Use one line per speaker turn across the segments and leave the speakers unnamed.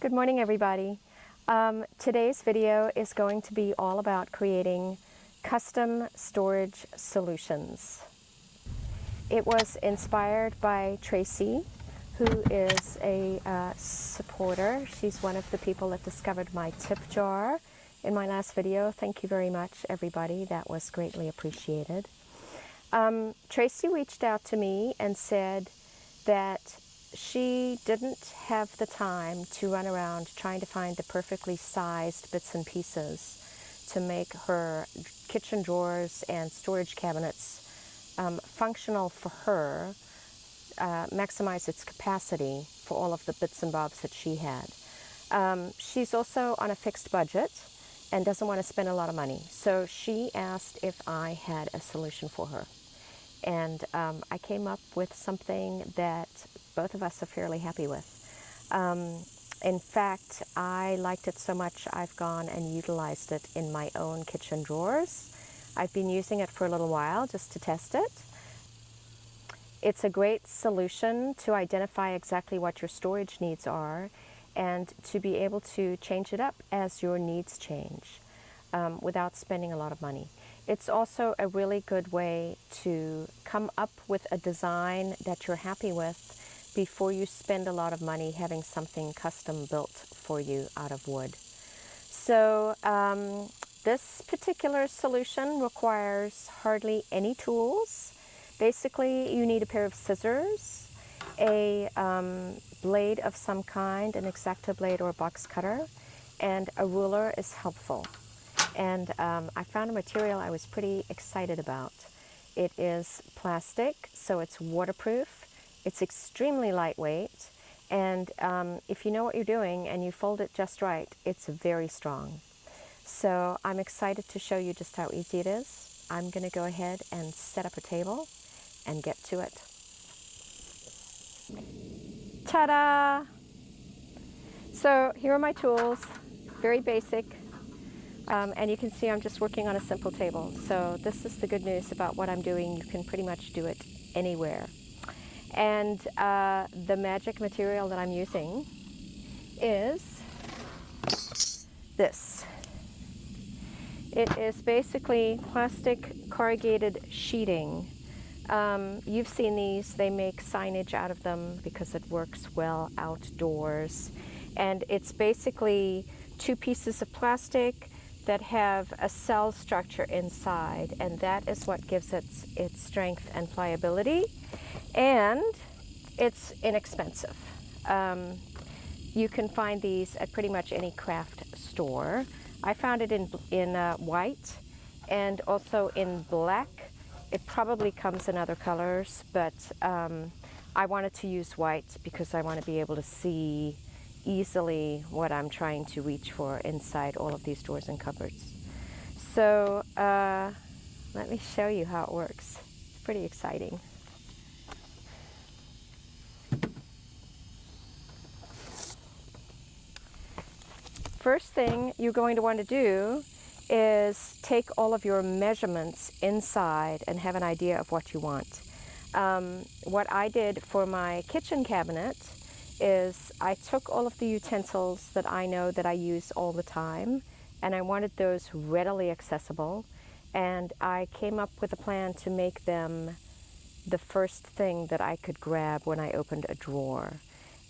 Good morning, everybody. Today's video is going to be all about creating custom storage solutions. It was inspired by Tracy, who is a supporter. She's one of the people that discovered my tip jar in my last video. Thank you very much, everybody. That was greatly appreciated. Tracy reached out to me and said that she didn't have the time to run around trying to find the perfectly sized bits and pieces to make her kitchen drawers and storage cabinets functional for her, maximize its capacity for all of the bits and bobs that she had. She's also on a fixed budget and doesn't want to spend a lot of money. So she asked if I had a solution for her. And I came up with something that both of us are fairly happy with. In fact, I liked it so much I've gone and utilized it in my own kitchen drawers. I've been using it for a little while just to test it. It's a great solution to identify exactly what your storage needs are and to be able to change it up as your needs change without spending a lot of money. It's also a really good way to come up with a design that you're happy with before you spend a lot of money having something custom built for you out of wood. So this particular solution requires hardly any tools. Basically, you need a pair of scissors, a blade of some kind, an X-Acto blade or a box cutter, and a ruler is helpful. And I found a material I was pretty excited about. It is plastic, so it's waterproof. It's extremely lightweight, and if you know what you're doing and you fold it just right, it's very strong. So I'm excited to show you just how easy it is. I'm going to go ahead and set up a table and get to it. Ta-da! So here are my tools, very basic. And you can see I'm just working on a simple table. So this is the good news about what I'm doing. You can pretty much do it anywhere. And the magic material that I'm using is this. It is basically plastic corrugated sheeting. You've seen these. They make signage out of them because it works well outdoors. And it's basically two pieces of plastic that have a cell structure inside, and that is what gives it its strength and pliability, and it's inexpensive. You can find these at pretty much any craft store. I found it in white and also in black. It probably comes in other colors, but I wanted to use white because I want to be able to see easily what I'm trying to reach for inside all of these drawers and cupboards. So let me show you how it works. It's pretty exciting. First thing you're going to want to do is take all of your measurements inside and have an idea of what you want. What I did for my kitchen cabinet is I took all of the utensils that I know that I use all the time, and I wanted those readily accessible, and I came up with a plan to make them the first thing that I could grab when I opened a drawer.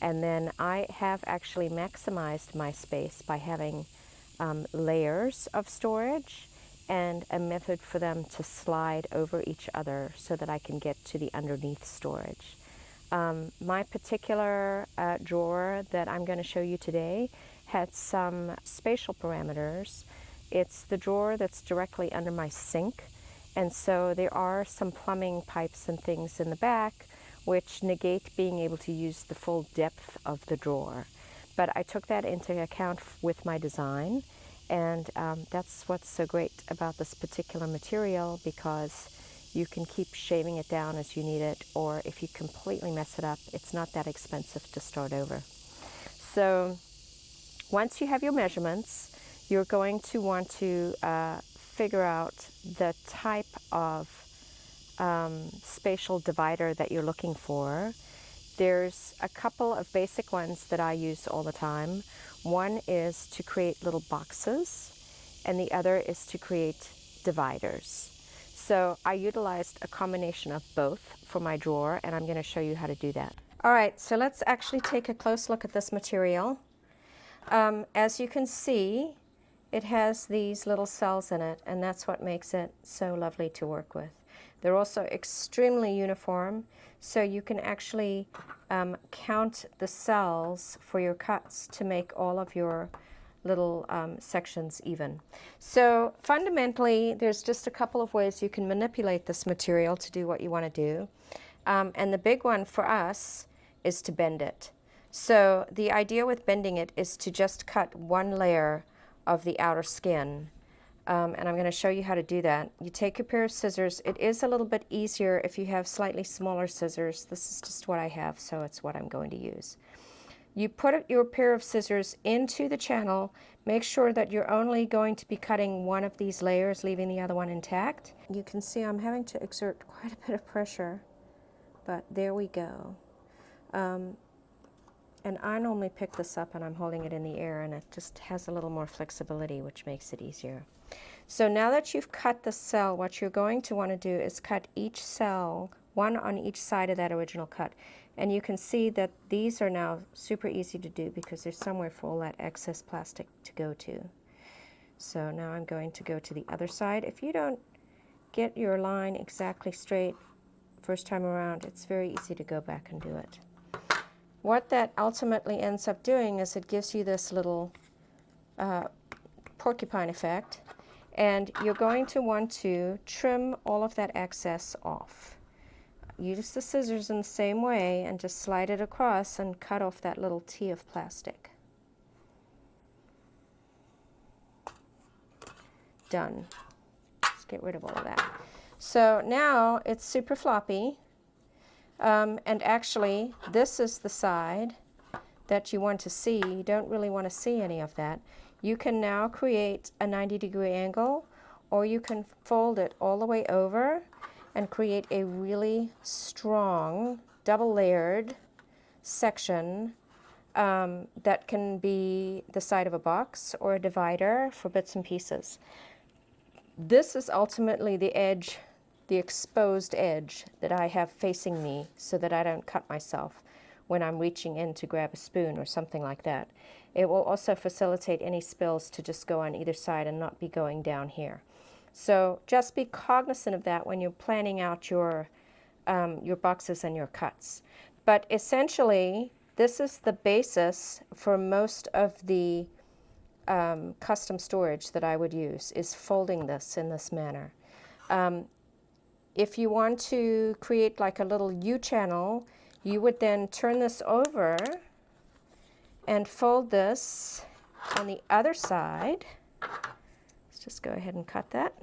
And then I have actually maximized my space by having layers of storage and a method for them to slide over each other so that I can get to the underneath storage. My particular drawer that I'm going to show you today had some spatial parameters. It's the drawer that's directly under my sink, and so there are some plumbing pipes and things in the back which negate being able to use the full depth of the drawer. But I took that into account with my design, and that's what's so great about this particular material, because you can keep shaving it down as you need it, or if you completely mess it up, it's not that expensive to start over. So once you have your measurements, you're going to want to figure out the type of spatial divider that you're looking for. There's a couple of basic ones that I use all the time. One is to create little boxes, and the other is to create dividers. So I utilized a combination of both for my drawer, and I'm going to show you how to do that. All right, so let's actually take a close look at this material. As you can see, it has these little cells in it, and that's what makes it so lovely to work with. They're also extremely uniform, so you can actually count the cells for your cuts to make all of your little sections even. So fundamentally, there's just a couple of ways you can manipulate this material to do what you want to do. And the big one for us is to bend it. So the idea with bending it is to just cut one layer of the outer skin. And I'm going to show you how to do that. You take a pair of scissors. It is a little bit easier if you have slightly smaller scissors. This is just what I have, so it's what I'm going to use. You put your pair of scissors into the channel. Make sure that you're only going to be cutting one of these layers, leaving the other one intact. You can see I'm having to exert quite a bit of pressure, but there we go. And I normally pick this up and I'm holding it in the air, and it just has a little more flexibility, which makes it easier. So now that you've cut the cell, what you're going to want to do is cut each cell, one on each side of that original cut. And you can see that these are now super easy to do because there's somewhere for all that excess plastic to go to. So now I'm going to go to the other side. If you don't get your line exactly straight first time around, it's very easy to go back and do it. What that ultimately ends up doing is it gives you this little porcupine effect, and you're going to want to trim all of that excess off. Use the scissors in the same way and just slide it across and cut off that little T of plastic. Done. Let's get rid of all of that. So now it's super floppy. And actually, this is the side that you want to see. You don't really want to see any of that. You can now create a 90-degree angle, or you can fold it all the way over and create a really strong, double-layered section that can be the side of a box or a divider for bits and pieces. This is ultimately the edge, the exposed edge that I have facing me so that I don't cut myself when I'm reaching in to grab a spoon or something like that. It will also facilitate any spills to just go on either side and not be going down here. So just be cognizant of that when you're planning out your boxes and your cuts. But essentially, this is the basis for most of the custom storage that I would use, is folding this in this manner. If you want to create like a little U-channel, you would then turn this over and fold this on the other side. Let's just go ahead and cut that.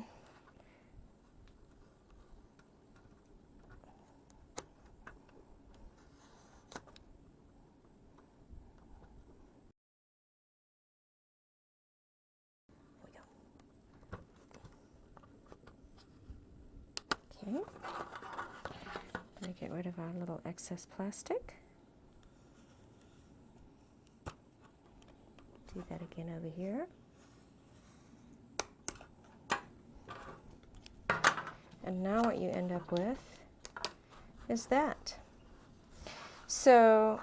Okay. I'm going to get rid of our little excess plastic. Do that again over here. And now what you end up with is that. So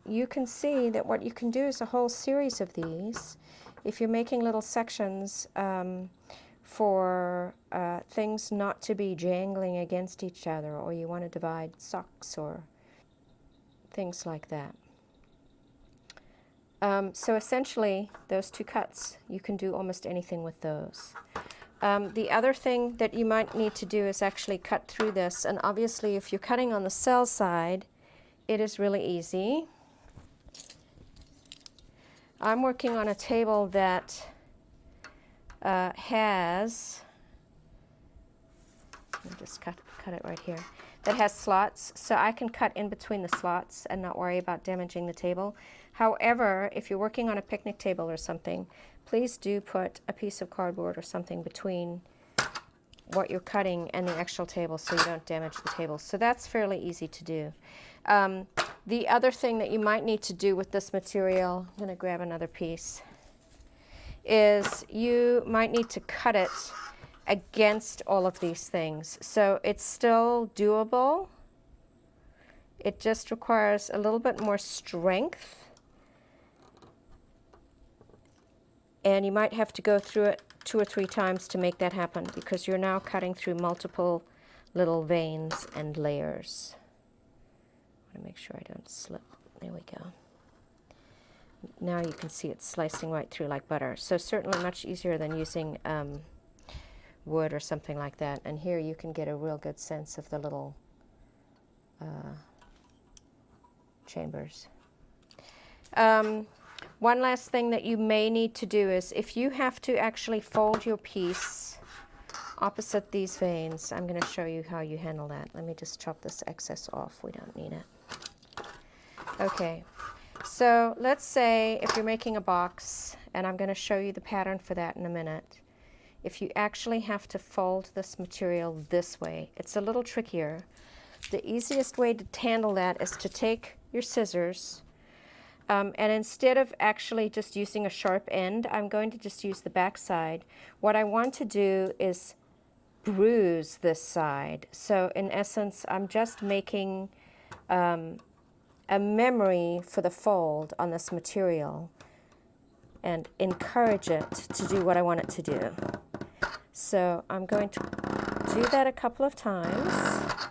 you can see that what you can do is a whole series of these. If you're making little sections for things not to be jangling against each other, or you want to divide socks or things like that. So essentially, those two cuts, you can do almost anything with those. The other thing that you might need to do is actually cut through this, and obviously if you're cutting on the cell side, it is really easy. I'm working on a table that has, let me just cut it right here, that has slots, so I can cut in between the slots and not worry about damaging the table. However, if you're working on a picnic table or something, please do put a piece of cardboard or something between what you're cutting and the actual table so you don't damage the table. So that's fairly easy to do. The other thing that you might need to do with this material, I'm going to grab another piece, is you might need to cut it against all of these things. So it's still doable. It just requires a little bit more strength. And you might have to go through it 2 or 3 times to make that happen, because you're now cutting through multiple little veins and layers. I want to make sure I don't slip. There we go. Now you can see it's slicing right through like butter. So certainly much easier than using wood or something like that. And here you can get a real good sense of the little chambers. One last thing that you may need to do is, if you have to actually fold your piece opposite these veins, I'm going to show you how you handle that. Let me just chop this excess off. We don't need it. Okay, so let's say if you're making a box, and I'm going to show you the pattern for that in a minute. If you actually have to fold this material this way, it's a little trickier. The easiest way to handle that is to take your scissors, and instead of actually just using a sharp end, I'm going to just use the back side. What I want to do is bruise this side. So in essence, I'm just making a memory for the fold on this material and encourage it to do what I want it to do. So I'm going to do that a couple of times,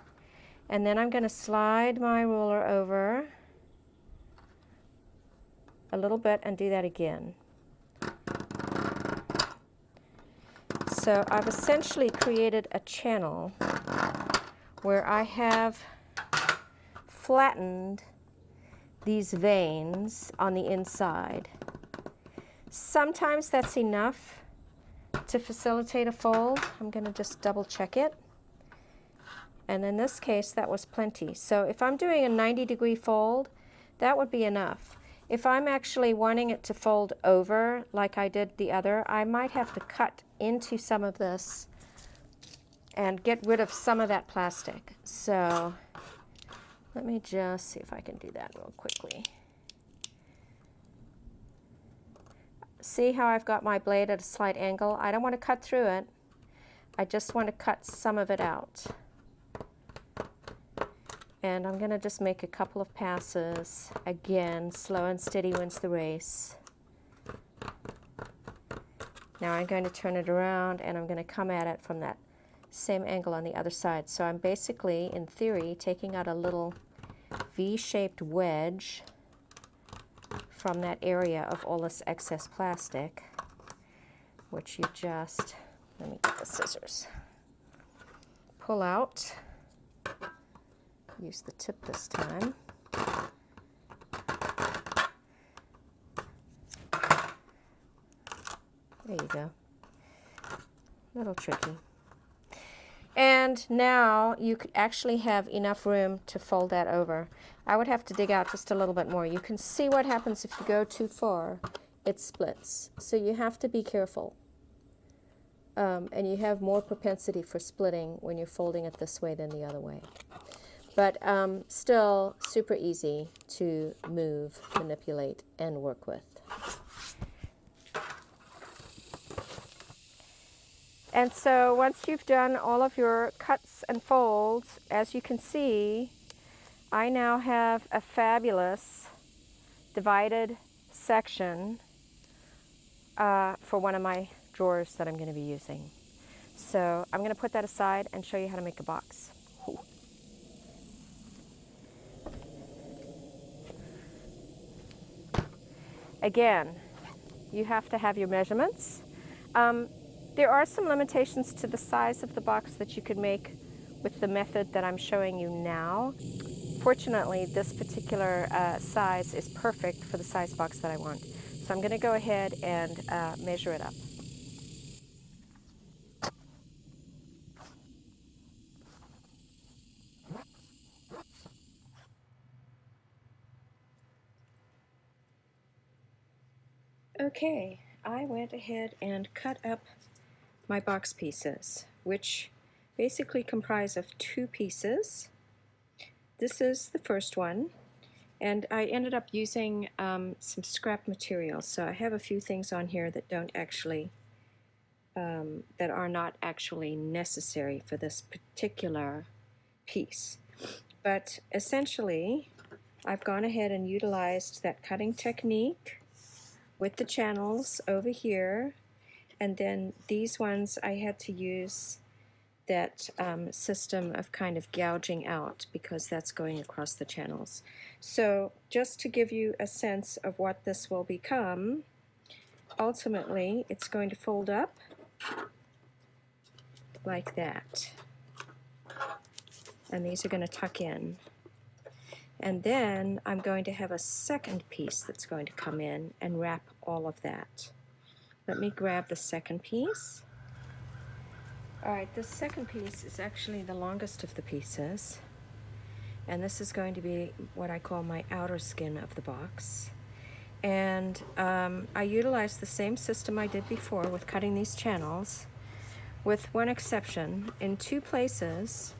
and then I'm going to slide my ruler over a little bit and do that again. So I've essentially created a channel where I have flattened these veins on the inside. Sometimes that's enough to facilitate a fold. I'm going to just double check it. And in this case, that was plenty. So if I'm doing a 90-degree fold, that would be enough. If I'm actually wanting it to fold over like I did the other, I might have to cut into some of this and get rid of some of that plastic. So let me just see if I can do that real quickly. See how I've got my blade at a slight angle? I don't want to cut through it. I just want to cut some of it out. And I'm going to just make a couple of passes. Again, slow and steady wins the race. Now I'm going to turn it around, and I'm going to come at it from that same angle on the other side. So I'm basically, in theory, taking out a little V-shaped wedge from that area of all this excess plastic, which you just, let me get the scissors, pull out. Use the tip this time. There you go. A little tricky. And now you could actually have enough room to fold that over. I would have to dig out just a little bit more. You can see what happens if you go too far. It splits. So you have to be careful. And you have more propensity for splitting when you're folding it this way than the other way. But still super easy to move, manipulate, and work with. And so once you've done all of your cuts and folds, as you can see, I now have a fabulous divided section for one of my drawers that I'm going to be using. So I'm going to put that aside and show you how to make a box. Ooh. Again, you have to have your measurements. There are some limitations to the size of the box that you could make with the method that I'm showing you now. Fortunately, this particular size is perfect for the size box that I want. So I'm going to go ahead and measure it up. Okay, I went ahead and cut up my box pieces, which basically comprise of 2 pieces. This is the first one, And I ended up using some scrap material, so I have a few things on here that don't actually, that are not actually necessary for this particular piece. But essentially, I've gone ahead and utilized that cutting technique with the channels over here, and then these ones I had to use that system of kind of gouging out because that's going across the channels. So just to give you a sense of what this will become, ultimately it's going to fold up like that, and these are going to tuck in. And then I'm going to have a second piece that's going to come in and wrap all of that. Let me grab the second piece. Alright, this second piece is actually the longest of the pieces, and this is going to be what I call my outer skin of the box. And I utilized the same system I did before with cutting these channels, with one exception. In two places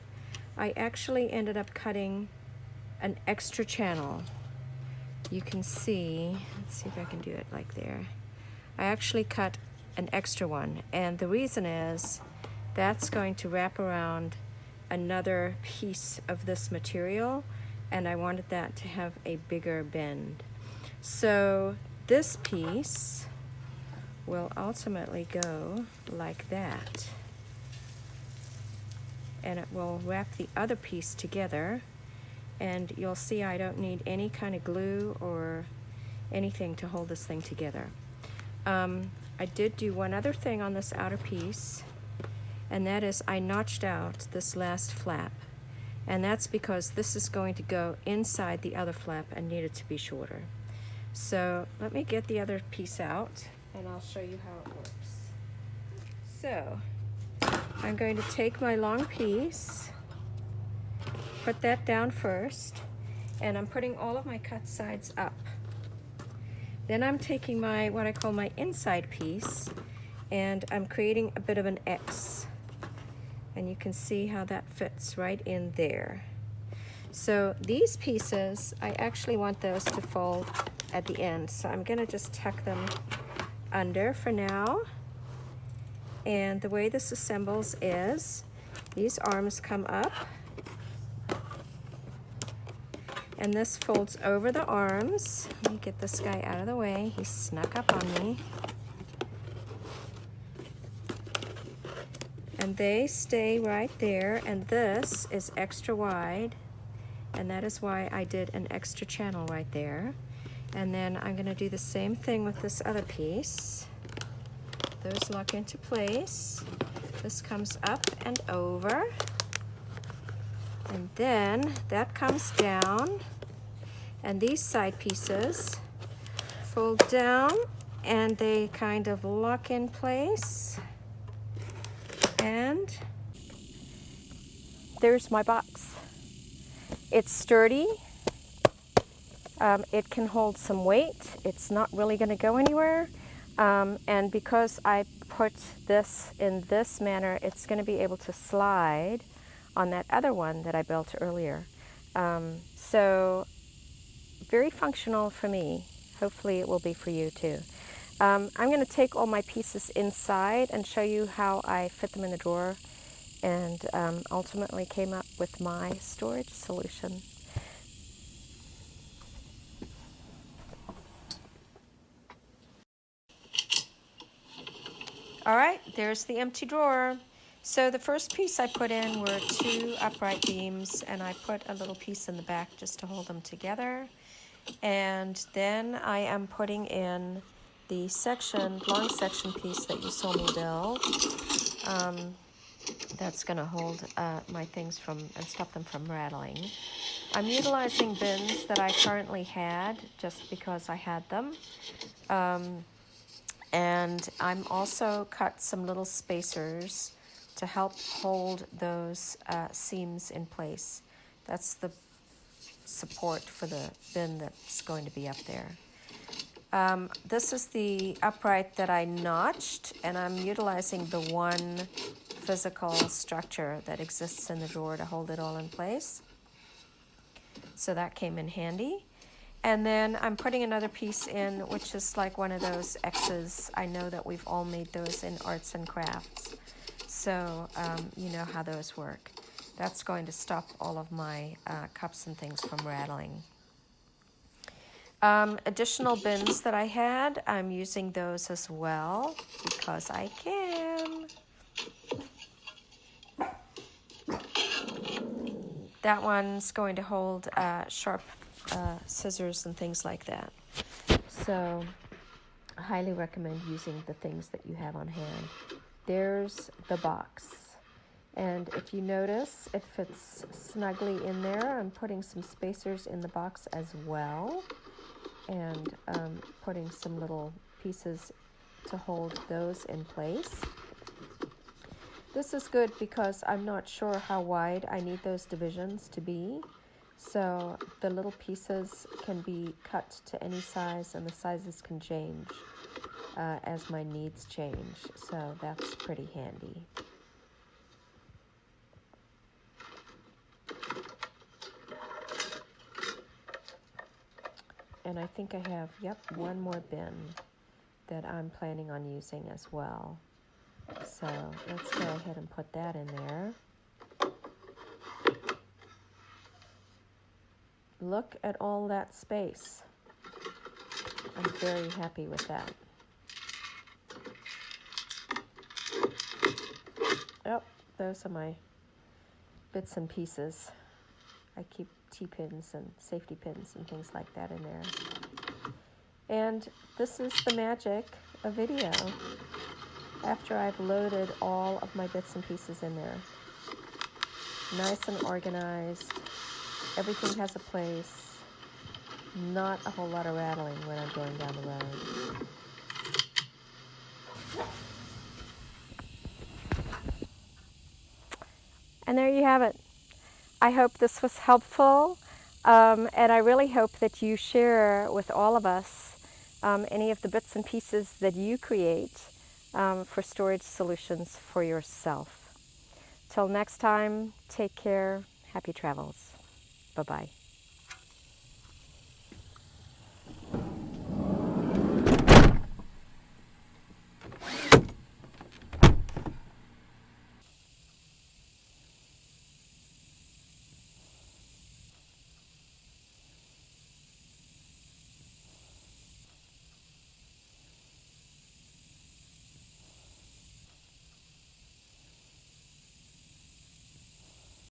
I actually ended up cutting an extra channel. You can see, let's see if I can do it like there. I actually cut an extra one, and the reason is that's going to wrap around another piece of this material, and I wanted that to have a bigger bend. So this piece will ultimately go like that, and it will wrap the other piece together, and you'll see I don't need any kind of glue or anything to hold this thing together. I did do one other thing on this outer piece, and that is I notched out this last flap, and that's because this is going to go inside the other flap and needed to be shorter. So let me get the other piece out and I'll show you how it works. So I'm going to take my long piece, put that down first, and I'm putting all of my cut sides up. Then I'm taking my, what I call my inside piece, and I'm creating a bit of an X. And you can see how that fits right in there. So these pieces, I actually want those to fold at the end. So I'm gonna just tuck them under for now. And the way this assembles is, these arms come up, and this folds over the arms. Let me get this guy out of the way. He snuck up on me. And they stay right there, and this is extra wide, and that is why I did an extra channel right there. And then I'm going to do the same thing with this other piece. Those lock into place. This comes up and over, and then that comes down, and these side pieces fold down and they kind of lock in place. And there's my box. It's sturdy. It can hold some weight. It's not really going to go anywhere. And because I put this in this manner, it's going to be able to slide on that other one that I built earlier. So very functional for me. Hopefully it will be for you too. I'm going to take all my pieces inside and show you how I fit them in the drawer, and ultimately came up with my storage solution. All right, there's the empty drawer. So the first piece I put in were 2 upright beams, and I put a little piece in the back just to hold them together. And then I am putting in the long section piece that you saw me build. That's going to hold my things and stop them from rattling. I'm utilizing bins that I currently had just because I had them. And I'm also cut some little spacers to help hold those seams in place. That's the support for the bin that's going to be up there. This is the upright that I notched, and I'm utilizing the one physical structure that exists in the drawer to hold it all in place. So that came in handy. And then I'm putting another piece in, which is like one of those X's. I know that we've all made those in arts and crafts. So you know how those work. That's going to stop all of my cups and things from rattling. Additional bins that I had, I'm using those as well because I can. That one's going to hold sharp scissors and things like that. So I highly recommend using the things that you have on hand. There's the box. And if you notice, it fits snugly in there. I'm putting some spacers in the box as well, and putting some little pieces to hold those in place. This is good because I'm not sure how wide I need those divisions to be. So the little pieces can be cut to any size, and the sizes can change as my needs change. So that's pretty handy. And I think I have, one more bin that I'm planning on using as well. So let's go ahead and put that in there. Look at all that space. I'm very happy with that. Oh, those are my bits and pieces. I keep T-pins and safety pins and things like that in there. And this is the magic of video after I've loaded all of my bits and pieces in there. Nice and organized. Everything has a place. Not a whole lot of rattling when I'm going down the road. And there you have it. I hope this was helpful, and I really hope that you share with all of us any of the bits and pieces that you create for storage solutions for yourself. Till next time, take care. Happy travels. Bye-bye.